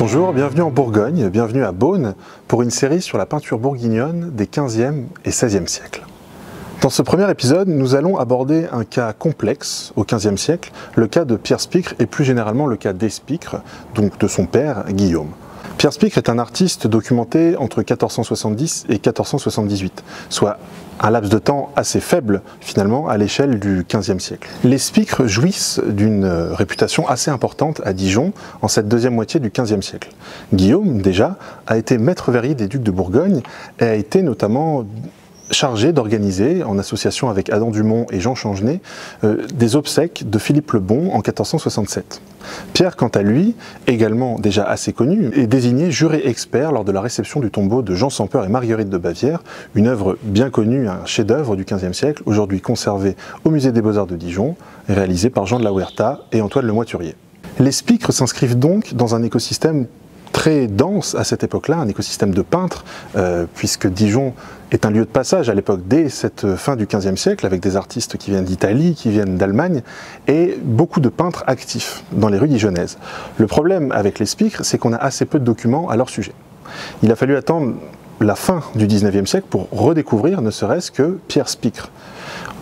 Bonjour, bienvenue en Bourgogne, bienvenue à Beaune pour une série sur la peinture bourguignonne des 15e et 16e siècles. Dans ce premier épisode, nous allons aborder un cas complexe au 15e siècle, le cas de Pierre Spicre et plus généralement le cas d'Espicre, donc de son père Guillaume. Pierre Spicre est un artiste documenté entre 1470 et 1478, soit un laps de temps assez faible finalement à l'échelle du XVe siècle. Les Spicre jouissent d'une réputation assez importante à Dijon en cette deuxième moitié du XVe siècle. Guillaume, déjà, a été maître verrier des ducs de Bourgogne et a été notamment chargé d'organiser, en association avec Adam Dumont et Jean Changenay, des obsèques de Philippe le Bon en 1467. Pierre, quant à lui, également déjà assez connu, est désigné juré expert lors de la réception du tombeau de Jean sans Peur et Marguerite de Bavière, une œuvre bien connue, un chef-d'œuvre du XVe siècle, aujourd'hui conservé au musée des Beaux-Arts de Dijon, réalisé par Jean de la Huerta et Antoine Le Moiturier. Les Spicre s'inscrivent donc dans un écosystème très dense à cette époque-là, un écosystème de peintres, puisque Dijon est un lieu de passage à l'époque, dès cette fin du XVe siècle, avec des artistes qui viennent d'Italie, qui viennent d'Allemagne, et beaucoup de peintres actifs dans les rues dijonnaises. Le problème avec les Spicre, c'est qu'on a assez peu de documents à leur sujet. Il a fallu attendre la fin du XIXe siècle pour redécouvrir ne serait-ce que Pierre Spicre.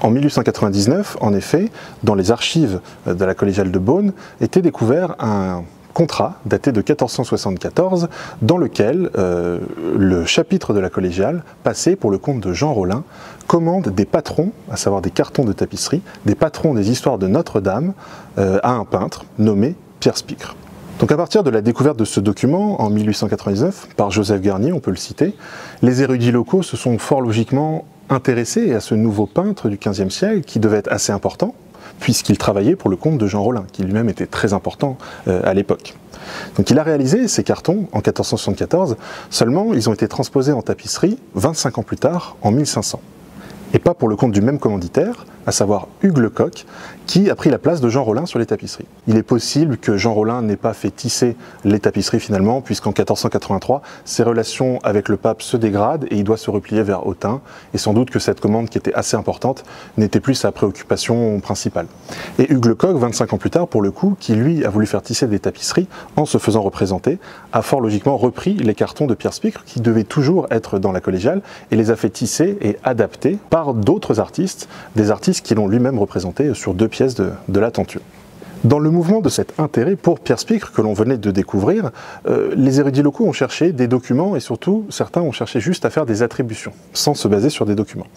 En 1899, en effet, dans les archives de la collégiale de Beaune, était découvert un contrat daté de 1474 dans lequel le chapitre de la collégiale passait pour le compte de Jean Rollin commande des patrons, à savoir des cartons de tapisserie, des patrons des histoires de Notre-Dame à un peintre nommé Pierre Spicre. Donc à partir de la découverte de ce document en 1899 par Joseph Garnier, on peut le citer, les érudits locaux se sont fort logiquement intéressés à ce nouveau peintre du XVe siècle qui devait être assez important, puisqu'il travaillait pour le compte de Jean Rollin, qui lui-même était très important à l'époque. Donc il a réalisé ces cartons en 1474, seulement ils ont été transposés en tapisserie 25 ans plus tard, en 1500. Et pas pour le compte du même commanditaire, à savoir Hugues Lecoq, qui a pris la place de Jean Rollin sur les tapisseries. Il est possible que Jean Rollin n'ait pas fait tisser les tapisseries finalement, puisqu'en 1483, ses relations avec le pape se dégradent et il doit se replier vers Autun, et sans doute que cette commande, qui était assez importante, n'était plus sa préoccupation principale. Et Hugues Lecoq, 25 ans plus tard, pour le coup, qui lui a voulu faire tisser des tapisseries en se faisant représenter, a fort logiquement repris les cartons de Pierre Spicre, qui devaient toujours être dans la collégiale, et les a fait tisser et adapter par d'autres artistes, des artistes qui l'ont lui-même représenté sur deux pièces de la tenture. Dans le mouvement de cet intérêt pour Pierre Spicre que l'on venait de découvrir, les érudits locaux ont cherché des documents et surtout certains ont cherché juste à faire des attributions, sans se baser sur des documents.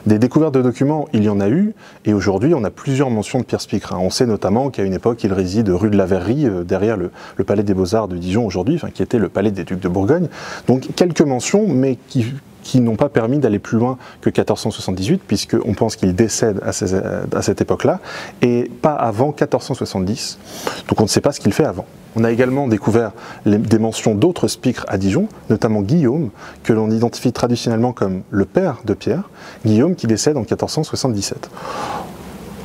Des découvertes de documents, il y en a eu, et aujourd'hui on a plusieurs mentions de Pierre Spicre. On sait notamment qu'à une époque il réside rue de la Verrerie, derrière le palais des Beaux-Arts de Dijon aujourd'hui, qui était le palais des ducs de Bourgogne. Donc quelques mentions, mais qui n'ont pas permis d'aller plus loin que 1478, puisqu'on pense qu'il décède à cette époque-là, et pas avant 1470, donc on ne sait pas ce qu'il fait avant. On a également découvert des mentions d'autres Spicre à Dijon, notamment Guillaume, que l'on identifie traditionnellement comme le père de Pierre, Guillaume qui décède en 1477.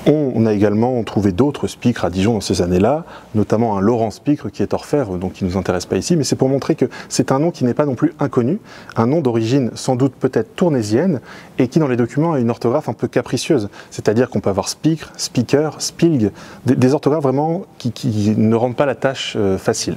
On a également trouvé d'autres Spicre à Dijon dans ces années-là, notamment un Laurent Spicre qui est orfèvre, donc qui ne nous intéresse pas ici, mais c'est pour montrer que c'est un nom qui n'est pas non plus inconnu, un nom d'origine sans doute peut-être tournaisienne, et qui dans les documents a une orthographe un peu capricieuse, c'est-à-dire qu'on peut avoir Spicre, Spiker, Spilg, des orthographes vraiment qui ne rendent pas la tâche facile.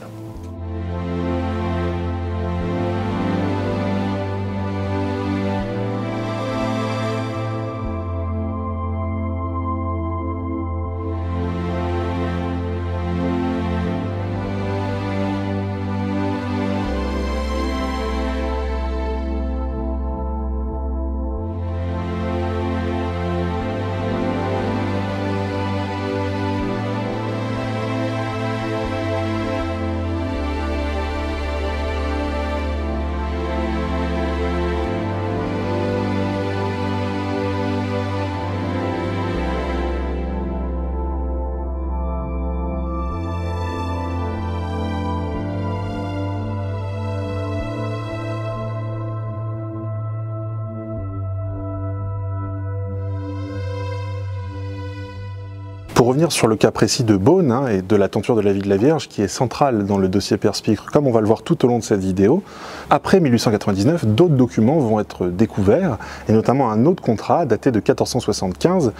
Pour revenir sur le cas précis de Beaune et de la tenture de la vie de la Vierge, qui est centrale dans le dossier Pierre-Spicre, comme on va le voir tout au long de cette vidéo, après 1899, d'autres documents vont être découverts, et notamment un autre contrat daté de 1475,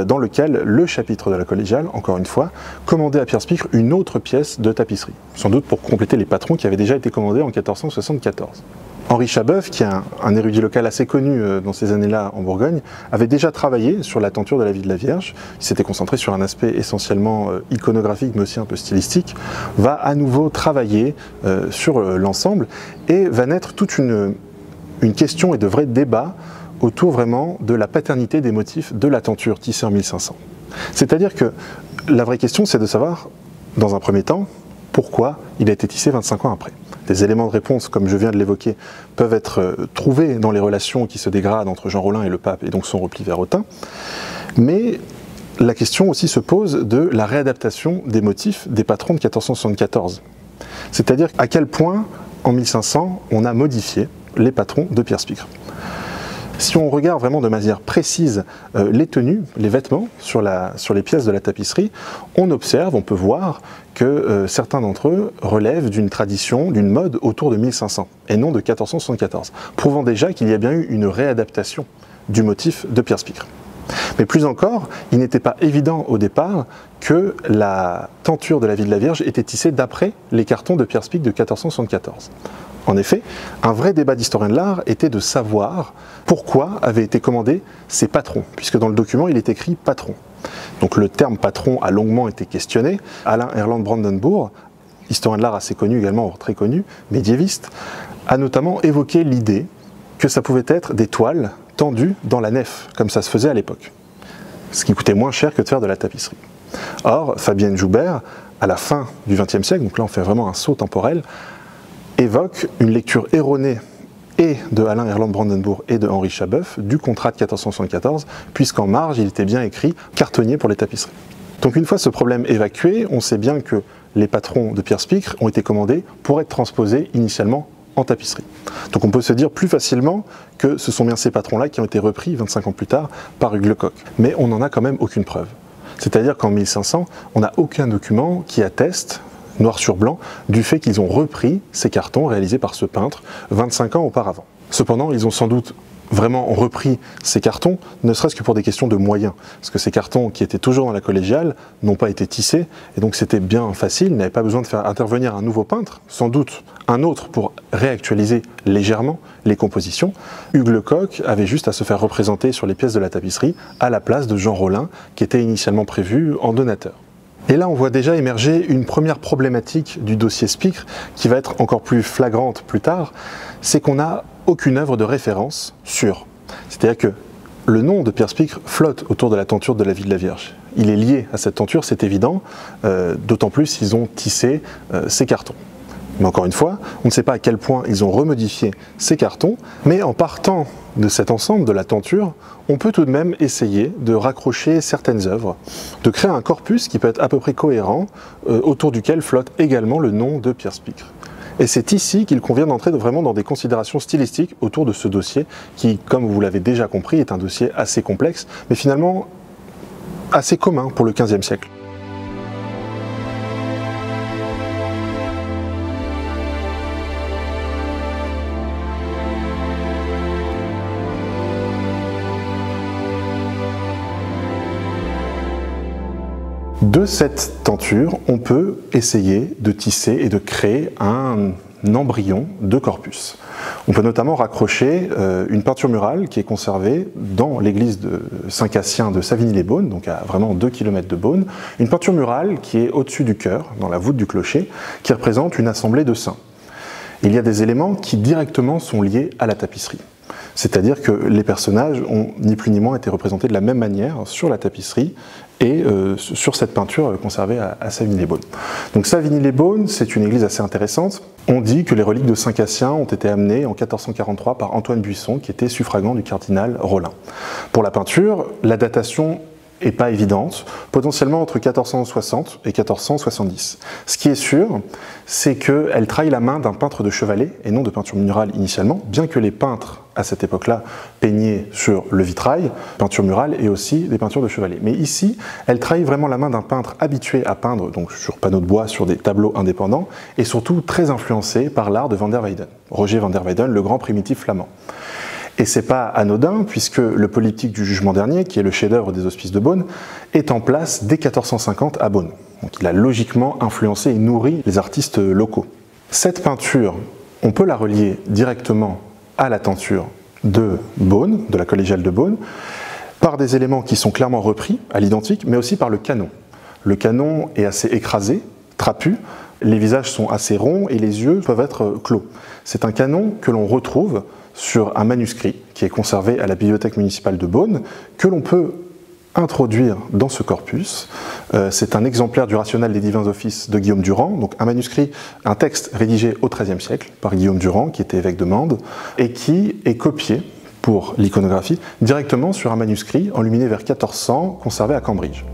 dans lequel le chapitre de la collégiale, encore une fois, commandait à Pierre-Spicre une autre pièce de tapisserie, sans doute pour compléter les patrons qui avaient déjà été commandés en 1474. Henri Chabeuf, qui est un érudit local assez connu dans ces années-là en Bourgogne, avait déjà travaillé sur la tenture de la vie de la Vierge. Il s'était concentré sur un aspect essentiellement iconographique, mais aussi un peu stylistique. Va à nouveau travailler sur l'ensemble et va naître toute une question et de vrais débats autour vraiment de la paternité des motifs de la tenture tissée en 1500. C'est-à-dire que la vraie question, c'est de savoir, dans un premier temps, pourquoi il a été tissé 25 ans après. Des éléments de réponse, comme je viens de l'évoquer, peuvent être trouvés dans les relations qui se dégradent entre Jean Rollin et le pape, et donc son repli vers Autun. Mais la question aussi se pose de la réadaptation des motifs des patrons de 1474. C'est-à-dire à quel point, en 1500, on a modifié les patrons de Pierre-Spicre. Si on regarde vraiment de manière précise les tenues, les vêtements sur les pièces de la tapisserie, on observe, on peut voir que certains d'entre eux relèvent d'une tradition, d'une mode autour de 1500 et non de 1474, prouvant déjà qu'il y a bien eu une réadaptation du motif de Pierre-Spicre. Mais plus encore, il n'était pas évident au départ que la tenture de la vie de la Vierge était tissée d'après les cartons de Pierre-Spicre de 1474. En effet, un vrai débat d'historien de l'art était de savoir pourquoi avaient été commandés ces patrons, puisque dans le document il est écrit patron. Donc le terme patron a longuement été questionné. Alain Erland Brandenburg, historien de l'art assez connu également, très connu, médiéviste, a notamment évoqué l'idée que ça pouvait être des toiles tendues dans la nef, comme ça se faisait à l'époque, ce qui coûtait moins cher que de faire de la tapisserie. Or, Fabienne Joubert, à la fin du XXe siècle, donc là on fait vraiment un saut temporel, évoque une lecture erronée et de Alain Erland Brandenburg et de Henri Chabeuf du contrat de 1474, puisqu'en marge il était bien écrit « cartonnier pour les tapisseries ». Donc une fois ce problème évacué, on sait bien que les patrons de Pierre-Spicre ont été commandés pour être transposés initialement en tapisserie. Donc on peut se dire plus facilement que ce sont bien ces patrons-là qui ont été repris 25 ans plus tard par Hugues Lecoq. Mais on n'en a quand même aucune preuve. C'est-à-dire qu'en 1500, on n'a aucun document qui atteste noir sur blanc, du fait qu'ils ont repris ces cartons réalisés par ce peintre 25 ans auparavant. Cependant, ils ont sans doute vraiment repris ces cartons, ne serait-ce que pour des questions de moyens, parce que ces cartons qui étaient toujours dans la collégiale n'ont pas été tissés, et donc c'était bien facile, ils n'avaient pas besoin de faire intervenir un nouveau peintre, sans doute un autre pour réactualiser légèrement les compositions. Hugues Lecoq avait juste à se faire représenter sur les pièces de la tapisserie à la place de Jean Rollin, qui était initialement prévu en donateur. Et là, on voit déjà émerger une première problématique du dossier Spicre, qui va être encore plus flagrante plus tard, c'est qu'on n'a aucune œuvre de référence sûre. C'est-à-dire que le nom de Pierre-Spicre flotte autour de la tenture de la vie de la Vierge. Il est lié à cette tenture, c'est évident, d'autant plus s'ils ont tissé ces cartons. Mais encore une fois, on ne sait pas à quel point ils ont remodifié ces cartons, mais en partant de cet ensemble, de la tenture, on peut tout de même essayer de raccrocher certaines œuvres, de créer un corpus qui peut être à peu près cohérent, autour duquel flotte également le nom de Pierre-Spicre. Et c'est ici qu'il convient d'entrer vraiment dans des considérations stylistiques autour de ce dossier, qui, comme vous l'avez déjà compris, est un dossier assez complexe, mais finalement assez commun pour le XVe siècle. De cette tenture, on peut essayer de tisser et de créer un embryon de corpus. On peut notamment raccrocher une peinture murale qui est conservée dans l'église de Saint-Cassien de Savigny-les-Beaunes, donc à vraiment 2 km de Beaune, une peinture murale qui est au-dessus du chœur, dans la voûte du clocher, qui représente une assemblée de saints. Il y a des éléments qui directement sont liés à la tapisserie. C'est-à-dire que les personnages ont ni plus ni moins été représentés de la même manière sur la tapisserie et sur cette peinture conservée à Savigny-les-Beaunes. Donc Savigny-les-Beaunes, c'est une église assez intéressante. On dit que les reliques de Saint-Cassien ont été amenées en 1443 par Antoine Buisson, qui était suffragant du cardinal Rollin. Pour la peinture, la datation n'est pas évidente, potentiellement entre 1460 et 1470. Ce qui est sûr, c'est qu'elle trahit la main d'un peintre de chevalet et non de peinture murale initialement, bien que les peintres à cette époque-là, peignaient sur le vitrail, peinture murale et aussi des peintures de chevaliers. Mais ici, elle trahit vraiment la main d'un peintre habitué à peindre donc sur panneaux de bois, sur des tableaux indépendants, et surtout très influencé par l'art de Van der Weyden, Roger van der Weyden, le grand primitif flamand. Et c'est pas anodin, puisque le Polyptyque du Jugement dernier, qui est le chef-d'œuvre des Hospices de Beaune, est en place dès 1450 à Beaune. Donc il a logiquement influencé et nourri les artistes locaux. Cette peinture, on peut la relier directement à la tenture de Beaune, de la collégiale de Beaune, par des éléments qui sont clairement repris à l'identique, mais aussi par le canon. Le canon est assez écrasé, trapu, les visages sont assez ronds et les yeux peuvent être clos. C'est un canon que l'on retrouve sur un manuscrit qui est conservé à la bibliothèque municipale de Beaune, que l'on peut introduire dans ce corpus. C'est un exemplaire du Rationnel des divins offices de Guillaume Durand, donc un manuscrit, un texte rédigé au XIIIe siècle par Guillaume Durand, qui était évêque de Mende, et qui est copié pour l'iconographie directement sur un manuscrit enluminé vers 1400, conservé à Cambridge.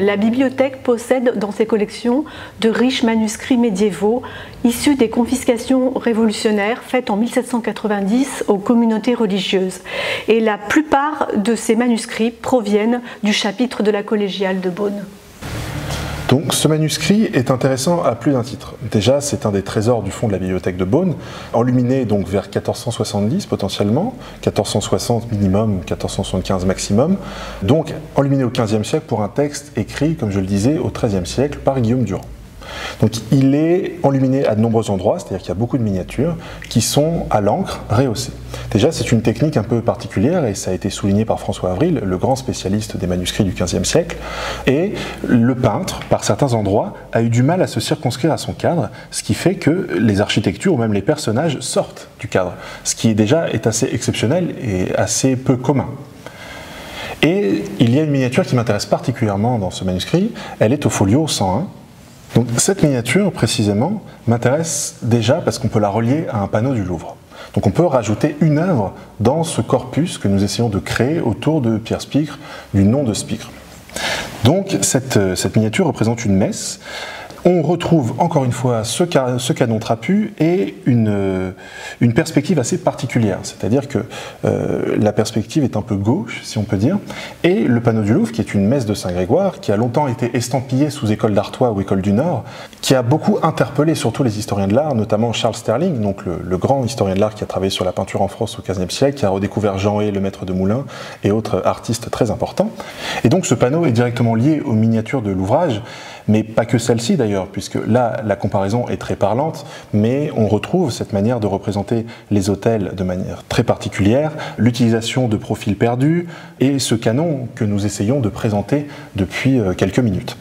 La bibliothèque possède dans ses collections de riches manuscrits médiévaux issus des confiscations révolutionnaires faites en 1790 aux communautés religieuses. Et la plupart de ces manuscrits proviennent du chapitre de la collégiale de Beaune. Donc ce manuscrit est intéressant à plus d'un titre. Déjà, c'est un des trésors du fond de la bibliothèque de Beaune, enluminé donc vers 1470 potentiellement, 1460 minimum, 1475 maximum, donc enluminé au XVe siècle pour un texte écrit, comme je le disais, au XIIIe siècle par Guillaume Durand. Donc il est enluminé à de nombreux endroits, c'est-à-dire qu'il y a beaucoup de miniatures qui sont à l'encre rehaussée. Déjà, c'est une technique un peu particulière et ça a été souligné par François Avril, le grand spécialiste des manuscrits du XVe siècle. Et le peintre, par certains endroits, a eu du mal à se circonscrire à son cadre, ce qui fait que les architectures ou même les personnages sortent du cadre, ce qui déjà est assez exceptionnel et assez peu commun. Et il y a une miniature qui m'intéresse particulièrement dans ce manuscrit, elle est au folio 101. Donc cette miniature, précisément, m'intéresse déjà parce qu'on peut la relier à un panneau du Louvre. Donc on peut rajouter une œuvre dans ce corpus que nous essayons de créer autour de Pierre Spicre, du nom de Spicre. Donc cette miniature représente une messe. On retrouve encore une fois ce canon trapu et une perspective assez particulière, c'est-à-dire que la perspective est un peu gauche, si on peut dire, et le panneau du Louvre, qui est une messe de Saint-Grégoire, qui a longtemps été estampillée sous école d'Artois ou école du Nord, qui a beaucoup interpellé surtout les historiens de l'art, notamment Charles Sterling, donc le grand historien de l'art qui a travaillé sur la peinture en France au XVe siècle, qui a redécouvert Jean Hay, le maître de Moulins, et autres artistes très importants. Et donc ce panneau est directement lié aux miniatures de l'ouvrage, mais pas que celle-ci d'ailleurs, puisque là, la comparaison est très parlante, mais on retrouve cette manière de représenter les autels de manière très particulière, l'utilisation de profils perdus, et ce canon que nous essayons de présenter depuis quelques minutes.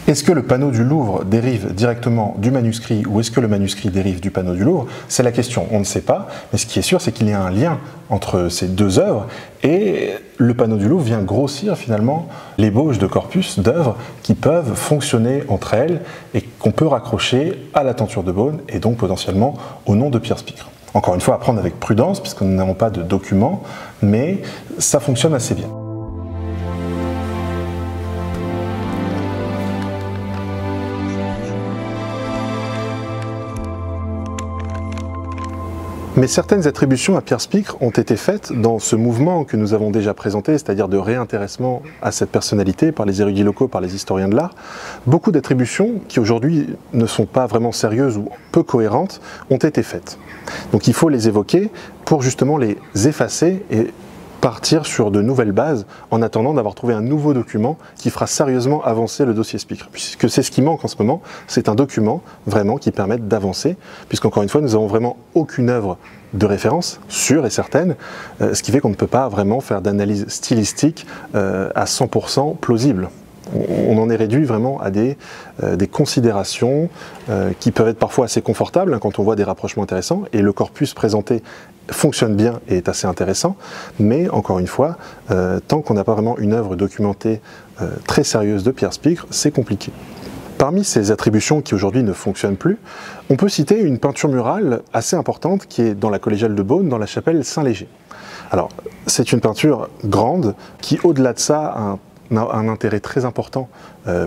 Est-ce que le panneau du Louvre dérive directement du manuscrit, ou est-ce que le manuscrit dérive du panneau du Louvre? C'est la question, on ne sait pas, mais ce qui est sûr, c'est qu'il y a un lien entre ces deux œuvres, et le panneau du Louvre vient grossir finalement l'ébauche de corpus, d'œuvres qui peuvent fonctionner entre elles et qu'on peut raccrocher à la tenture de Beaune et donc potentiellement au nom de Pierre Spicre. Encore une fois, à prendre avec prudence puisque nous n'avons pas de documents, mais ça fonctionne assez bien. Mais certaines attributions à Pierre Spicre ont été faites dans ce mouvement que nous avons déjà présenté, c'est-à-dire de réintéressement à cette personnalité par les érudits locaux, par les historiens de l'art. Beaucoup d'attributions qui aujourd'hui ne sont pas vraiment sérieuses ou peu cohérentes ont été faites. Donc il faut les évoquer pour justement les effacer et partir sur de nouvelles bases en attendant d'avoir trouvé un nouveau document qui fera sérieusement avancer le dossier Spicre. Puisque c'est ce qui manque en ce moment, c'est un document vraiment qui permette d'avancer, puisqu'encore une fois, nous n'avons vraiment aucune œuvre de référence, sûre et certaine, ce qui fait qu'on ne peut pas vraiment faire d'analyse stylistique à 100% plausible. On en est réduit vraiment à des considérations qui peuvent être parfois assez confortables hein, quand on voit des rapprochements intéressants, et le corpus présenté fonctionne bien et est assez intéressant, mais encore une fois, tant qu'on n'a pas vraiment une œuvre documentée très sérieuse de Pierre Spicre, c'est compliqué. Parmi ces attributions qui aujourd'hui ne fonctionnent plus, on peut citer une peinture murale assez importante qui est dans la collégiale de Beaune, dans la chapelle Saint-Léger. Alors, c'est une peinture grande qui, au-delà de ça, a un intérêt très important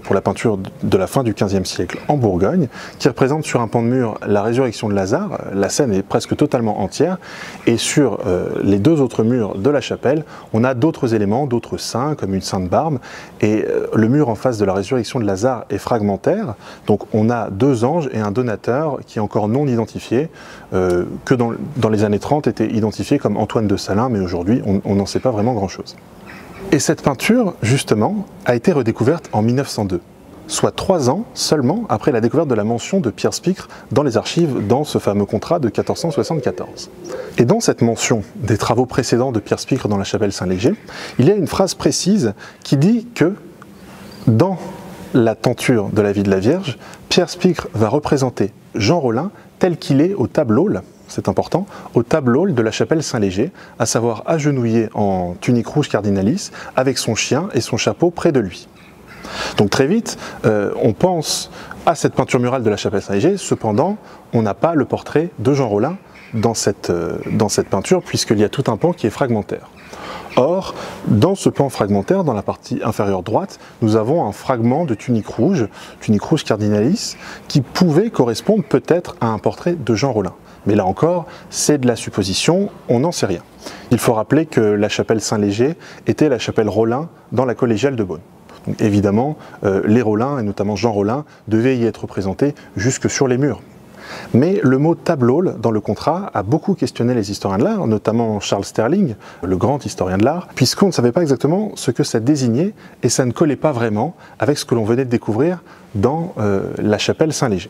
pour la peinture de la fin du XVe siècle en Bourgogne, qui représente sur un pan de mur la résurrection de Lazare. La scène est presque totalement entière, et sur les deux autres murs de la chapelle, on a d'autres éléments, d'autres saints, comme une sainte barbe, et le mur en face de la résurrection de Lazare est fragmentaire, donc on a deux anges et un donateur qui est encore non identifié, que dans les années 30 était identifié comme Antoine de Salins, mais aujourd'hui on n'en sait pas vraiment grand-chose. Et cette peinture, justement, a été redécouverte en 1902, soit 3 ans seulement après la découverte de la mention de Pierre Spicre dans les archives, dans ce fameux contrat de 1474. Et dans cette mention des travaux précédents de Pierre Spicre dans la chapelle Saint-Léger, il y a une phrase précise qui dit que dans la tenture de la vie de la Vierge, Pierre Spicre va représenter Jean Rollin tel qu'il est au tableau, c'est important, au tableau de la chapelle Saint-Léger, à savoir agenouillé en tunique rouge cardinalis, avec son chien et son chapeau près de lui. Donc très vite, on pense à cette peinture murale de la chapelle Saint-Léger, cependant, on n'a pas le portrait de Jean Rollin dans cette peinture, puisqu'il y a tout un pan qui est fragmentaire. Or, dans ce pan fragmentaire, dans la partie inférieure droite, nous avons un fragment de tunique rouge cardinalis, qui pouvait correspondre peut-être à un portrait de Jean Rollin. Mais là encore, c'est de la supposition, on n'en sait rien. Il faut rappeler que la chapelle Saint-Léger était la chapelle Rollin dans la collégiale de Beaune. Donc évidemment, les Rollin, et notamment Jean Rollin, devaient y être représentés jusque sur les murs. Mais le mot tableau dans le contrat a beaucoup questionné les historiens de l'art, notamment Charles Sterling, le grand historien de l'art, puisqu'on ne savait pas exactement ce que ça désignait et ça ne collait pas vraiment avec ce que l'on venait de découvrir dans la chapelle Saint-Léger.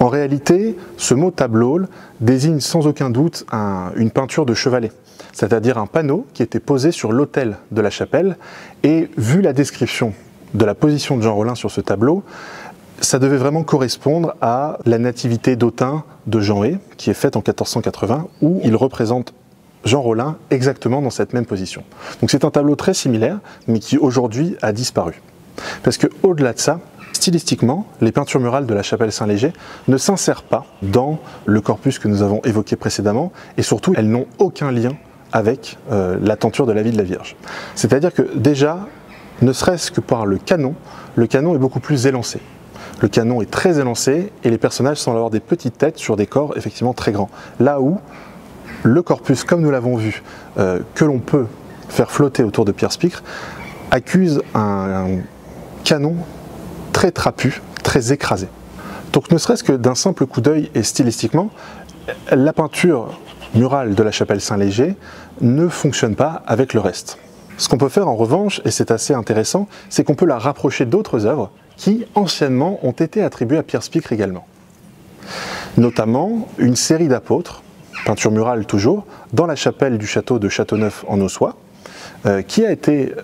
En réalité, ce mot tableau désigne sans aucun doute une peinture de chevalet, c'est-à-dire un panneau qui était posé sur l'autel de la chapelle, et vu la description de la position de Jean Rollin sur ce tableau, ça devait vraiment correspondre à la nativité d'Autun de Jean Hay, qui est faite en 1480, où il représente Jean Rollin exactement dans cette même position. Donc c'est un tableau très similaire, mais qui aujourd'hui a disparu. Parce que au-delà de ça, stylistiquement, les peintures murales de la chapelle Saint-Léger ne s'insèrent pas dans le corpus que nous avons évoqué précédemment, et surtout, elles n'ont aucun lien avec la tenture de la vie de la Vierge. C'est-à-dire que déjà, ne serait-ce que par le canon est beaucoup plus élancé. Le canon est très élancé et les personnages semblent avoir des petites têtes sur des corps effectivement très grands. Là où le corpus, comme nous l'avons vu, que l'on peut faire flotter autour de Pierre Spicre, accuse un canon très trapu, très écrasé. Donc ne serait-ce que d'un simple coup d'œil et stylistiquement, la peinture murale de la chapelle Saint-Léger ne fonctionne pas avec le reste. Ce qu'on peut faire en revanche, et c'est assez intéressant, c'est qu'on peut la rapprocher d'autres œuvres qui, anciennement, ont été attribuées à Pierre Spicre également. Notamment une série d'apôtres, peinture murale toujours, dans la chapelle du château de Châteauneuf en Ossois, qui a été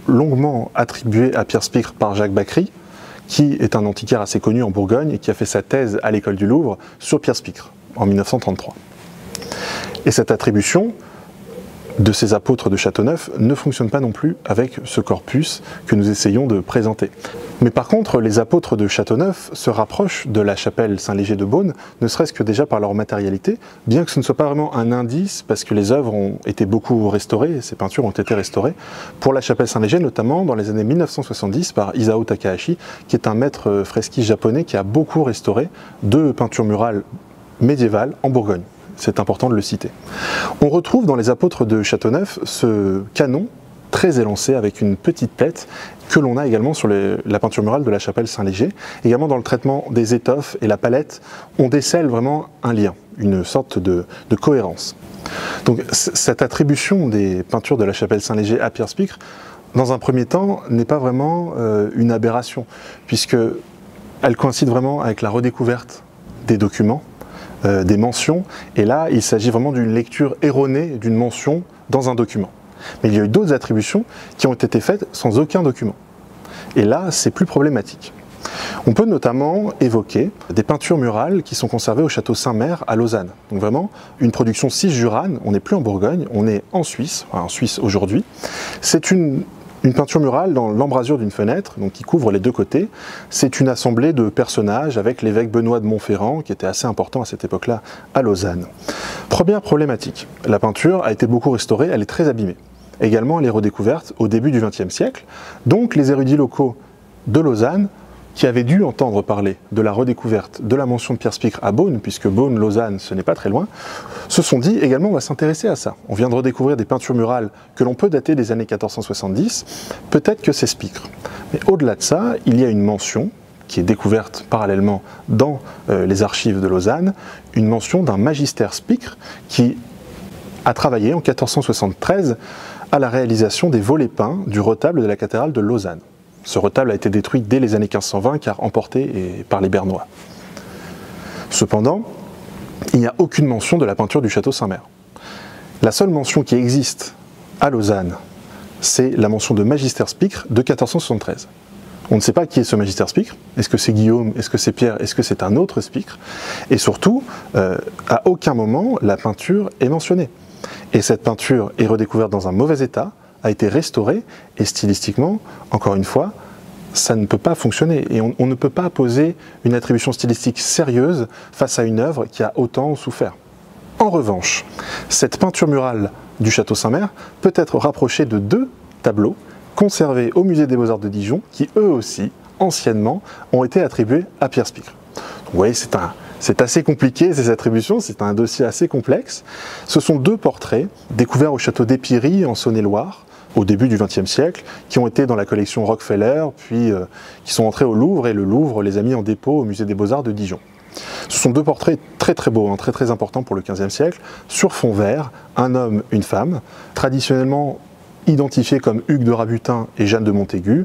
longuement attribuée à Pierre Spicre par Jacques Bacry, qui est un antiquaire assez connu en Bourgogne et qui a fait sa thèse à l'école du Louvre sur Pierre Spicre en 1933. Et cette attribution de ces apôtres de Châteauneuf ne fonctionne pas non plus avec ce corpus que nous essayons de présenter. Mais par contre, les apôtres de Châteauneuf se rapprochent de la chapelle Saint-Léger de Beaune, ne serait-ce que déjà par leur matérialité, bien que ce ne soit pas vraiment un indice, parce que les œuvres ont été beaucoup restaurées, ces peintures ont été restaurées, pour la chapelle Saint-Léger, notamment dans les années 1970 par Isao Takahashi, qui est un maître fresquiste japonais qui a beaucoup restauré deux peintures murales médiévales en Bourgogne. C'est important de le citer. On retrouve dans les apôtres de Châteauneuf ce canon très élancé avec une petite tête que l'on a également sur la peinture murale de la chapelle Saint-Léger. Également dans le traitement des étoffes et la palette, on décèle vraiment un lien, une sorte de cohérence. Donc cette attribution des peintures de la chapelle Saint-Léger à Pierre Spicre, dans un premier temps, n'est pas vraiment une aberration, puisque elle coïncide vraiment avec la redécouverte des documents, des mentions, et là il s'agit vraiment d'une lecture erronée d'une mention dans un document. Mais il y a eu d'autres attributions qui ont été faites sans aucun document. Et là c'est plus problématique. On peut notamment évoquer des peintures murales qui sont conservées au château Saint-Mère à Lausanne. Donc vraiment une production cisjurane, on n'est plus en Bourgogne, on est en Suisse aujourd'hui. C'est une Une peinture murale dans l'embrasure d'une fenêtre, donc qui couvre les deux côtés, c'est une assemblée de personnages avec l'évêque Benoît de Montferrand, qui était assez important à cette époque-là à Lausanne. Première problématique, la peinture a été beaucoup restaurée, elle est très abîmée. Également, elle est redécouverte au début du XXe siècle, donc les érudits locaux de Lausanne, qui avaient dû entendre parler de la redécouverte de la mention de Pierre Spicre à Beaune, puisque Beaune, Lausanne, ce n'est pas très loin, se sont dit également on va s'intéresser à ça. On vient de redécouvrir des peintures murales que l'on peut dater des années 1470, peut-être que c'est Spicre. Mais au-delà de ça, il y a une mention qui est découverte parallèlement dans les archives de Lausanne, une mention d'un magister Spicre qui a travaillé en 1473 à la réalisation des volets peints du retable de la cathédrale de Lausanne. Ce retable a été détruit dès les années 1520 car emporté par les Bernois. Cependant, il n'y a aucune mention de la peinture du château Saint-Mère. La seule mention qui existe à Lausanne, c'est la mention de Magister Spicre de 1473. On ne sait pas qui est ce Magister Spicre. Est-ce que c'est Guillaume? Est-ce que c'est Pierre? Est-ce que c'est un autre Spicre? Et surtout, à aucun moment, la peinture est mentionnée. Et cette peinture est redécouverte dans un mauvais état, a été restaurée, et stylistiquement, encore une fois, ça ne peut pas fonctionner. Et on ne peut pas poser une attribution stylistique sérieuse face à une œuvre qui a autant souffert. En revanche, cette peinture murale du château Saint-Mère peut être rapprochée de deux tableaux conservés au musée des Beaux-Arts de Dijon, qui eux aussi, anciennement, ont été attribués à Pierre Spicre. Vous voyez, c'est assez compliqué ces attributions, c'est un dossier assez complexe. Ce sont deux portraits découverts au château d'Épiry en Saône-et-Loire, au début du XXe siècle, qui ont été dans la collection Rockefeller, puis qui sont entrés au Louvre, et le Louvre les a mis en dépôt au musée des Beaux-Arts de Dijon. Ce sont deux portraits très très beaux, très très importants pour le XVe siècle, sur fond vert, un homme, une femme, traditionnellement identifiés comme Hugues de Rabutin et Jeanne de Montaigu,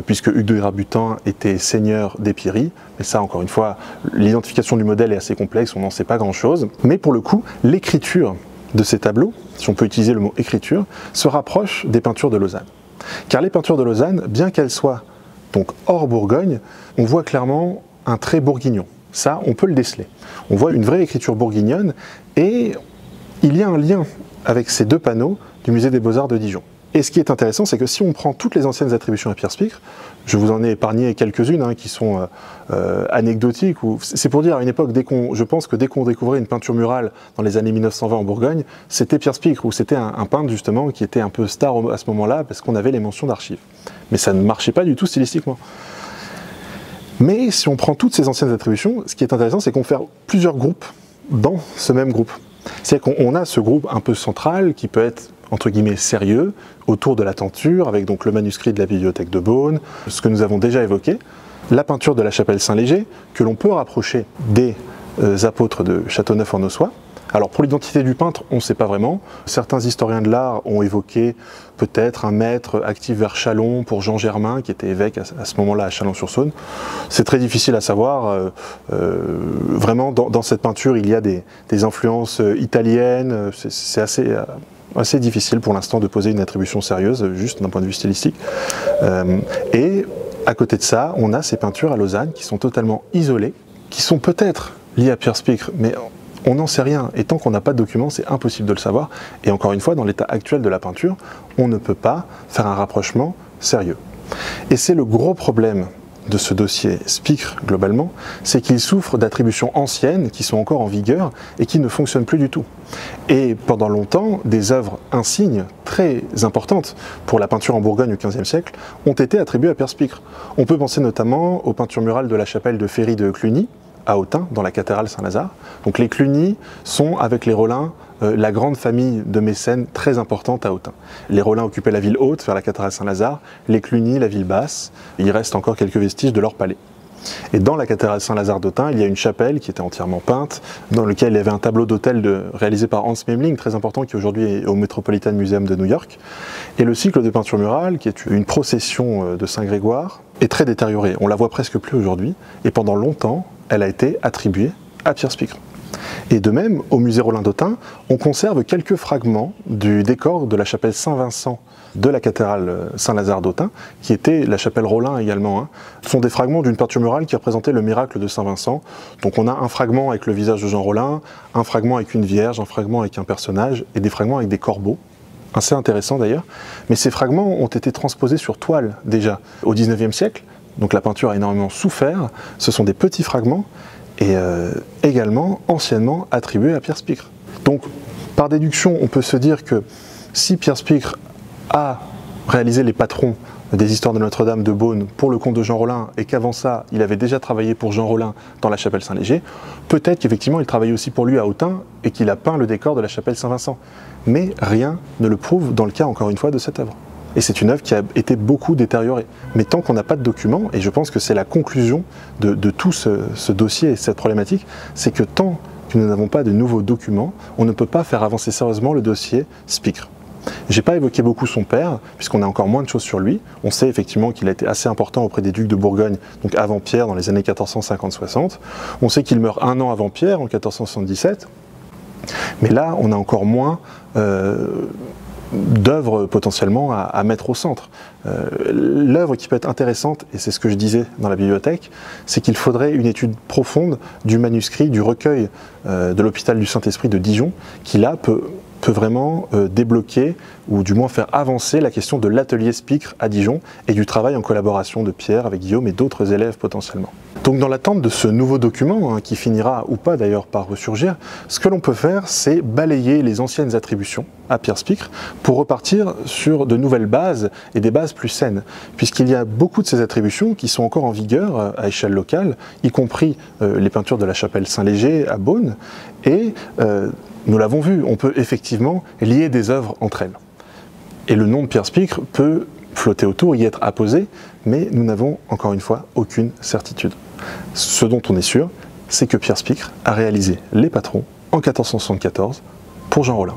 puisque Hugues de Rabutin était seigneur d'Épiry, mais ça encore une fois, l'identification du modèle est assez complexe, on n'en sait pas grand-chose, mais pour le coup, l'écriture de ces tableaux, si on peut utiliser le mot écriture, se rapproche des peintures de Lausanne. Car les peintures de Lausanne, bien qu'elles soient donc hors Bourgogne, on voit clairement un trait bourguignon. Ça, on peut le déceler. On voit une vraie écriture bourguignonne et il y a un lien avec ces deux panneaux du musée des Beaux-Arts de Dijon. Et ce qui est intéressant, c'est que si on prend toutes les anciennes attributions à Pierre Spicre, je vous en ai épargné quelques-unes qui sont anecdotiques, c'est pour dire à une époque, je pense que dès qu'on découvrait une peinture murale dans les années 1920 en Bourgogne, c'était Pierre Spicre, ou c'était un peintre justement qui était un peu star à ce moment-là, parce qu'on avait les mentions d'archives. Mais ça ne marchait pas du tout stylistiquement. Mais si on prend toutes ces anciennes attributions, ce qui est intéressant, c'est qu'on fait plusieurs groupes dans ce même groupe. C'est-à-dire qu'on a ce groupe un peu central qui peut être entre guillemets sérieux, autour de la tenture, avec donc le manuscrit de la bibliothèque de Beaune, ce que nous avons déjà évoqué, la peinture de la chapelle Saint-Léger, que l'on peut rapprocher des apôtres de Châteauneuf-en-Ossois. Alors pour l'identité du peintre, on ne sait pas vraiment. Certains historiens de l'art ont évoqué peut-être un maître actif vers Châlons pour Jean Germain, qui était évêque à ce moment-là à Chalon-sur-Saône. C'est très difficile à savoir. Vraiment, dans cette peinture, il y a des influences italiennes. C'est assez difficile pour l'instant de poser une attribution sérieuse, juste d'un point de vue stylistique. Et à côté de ça, on a ces peintures à Lausanne qui sont totalement isolées, qui sont peut-être liées à Pierre Spicre, mais on n'en sait rien. Et tant qu'on n'a pas de documents, c'est impossible de le savoir. Et encore une fois, dans l'état actuel de la peinture, on ne peut pas faire un rapprochement sérieux. Et c'est le gros problème de ce dossier Spicre, globalement, c'est qu'il souffre d'attributions anciennes qui sont encore en vigueur et qui ne fonctionnent plus du tout. Et pendant longtemps, des œuvres insignes très importantes pour la peinture en Bourgogne au XVe siècle ont été attribuées à Pierre Spicre. On peut penser notamment aux peintures murales de la chapelle de Féry de Cluny, à Autun, dans la cathédrale Saint-Lazare. Donc les Cluny sont, avec les Rollin, la grande famille de mécènes très importante à Autun. Les Rollin occupaient la ville haute, vers la cathédrale Saint-Lazare, les Cluny, la ville basse. Il reste encore quelques vestiges de leur palais. Et dans la cathédrale Saint-Lazare d'Autun, il y a une chapelle qui était entièrement peinte, dans laquelle il y avait un tableau d'autel réalisé par Hans Memling, très important, qui aujourd'hui est au Metropolitan Museum de New York. Et le cycle de peinture murale, qui est une procession de Saint-Grégoire, est très détérioré. On la voit presque plus aujourd'hui. Et pendant longtemps, elle a été attribuée à Pierre Spicre. Et de même, au musée Rollin d'Autun, on conserve quelques fragments du décor de la chapelle Saint-Vincent de la cathédrale Saint-Lazare d'Autun, qui était la chapelle Rollin également. Ce sont des fragments d'une peinture murale qui représentait le miracle de Saint-Vincent. Donc on a un fragment avec le visage de Jean Rollin, un fragment avec une vierge, un fragment avec un personnage, et des fragments avec des corbeaux. assez intéressants d'ailleurs, mais ces fragments ont été transposés sur toile déjà au XIXe siècle, donc la peinture a énormément souffert, ce sont des petits fragments, et également anciennement attribués à Pierre Spicre. Donc par déduction, on peut se dire que si Pierre Spicre a réalisé les patrons des histoires de Notre-Dame de Beaune pour le comte de Jean Rollin et qu'avant ça, il avait déjà travaillé pour Jean Rollin dans la chapelle Saint-Léger, peut-être qu'effectivement il travaillait aussi pour lui à Autun et qu'il a peint le décor de la chapelle Saint-Vincent. Mais rien ne le prouve dans le cas, encore une fois, de cette œuvre. Et c'est une œuvre qui a été beaucoup détériorée. Mais tant qu'on n'a pas de documents, et je pense que c'est la conclusion de tout ce dossier et cette problématique, c'est que tant que nous n'avons pas de nouveaux documents, on ne peut pas faire avancer sérieusement le dossier Spicre. J'ai pas évoqué beaucoup son père, puisqu'on a encore moins de choses sur lui. On sait effectivement qu'il a été assez important auprès des ducs de Bourgogne, donc avant Pierre, dans les années 1450-60. On sait qu'il meurt un an avant Pierre, en 1477. Mais là, on a encore moins d'œuvres potentiellement à mettre au centre. L'œuvre qui peut être intéressante, et c'est ce que je disais dans la bibliothèque, c'est qu'il faudrait une étude profonde du manuscrit, du recueil de l'hôpital du Saint-Esprit de Dijon, qui là peut vraiment débloquer, ou du moins faire avancer la question de l'atelier Spicre à Dijon et du travail en collaboration de Pierre avec Guillaume et d'autres élèves potentiellement. Donc dans l'attente de ce nouveau document, qui finira ou pas d'ailleurs par ressurgir, ce que l'on peut faire, c'est balayer les anciennes attributions à Pierre Spicre pour repartir sur de nouvelles bases et des bases plus saines, puisqu'il y a beaucoup de ces attributions qui sont encore en vigueur à échelle locale, y compris les peintures de la chapelle Saint-Léger à Beaune, et nous l'avons vu, on peut effectivement lier des œuvres entre elles. Et le nom de Pierre Spicre peut flotter autour, y être apposé, mais nous n'avons encore une fois aucune certitude. Ce dont on est sûr, c'est que Pierre Spicre a réalisé les patrons en 1474 pour Jean Rollin.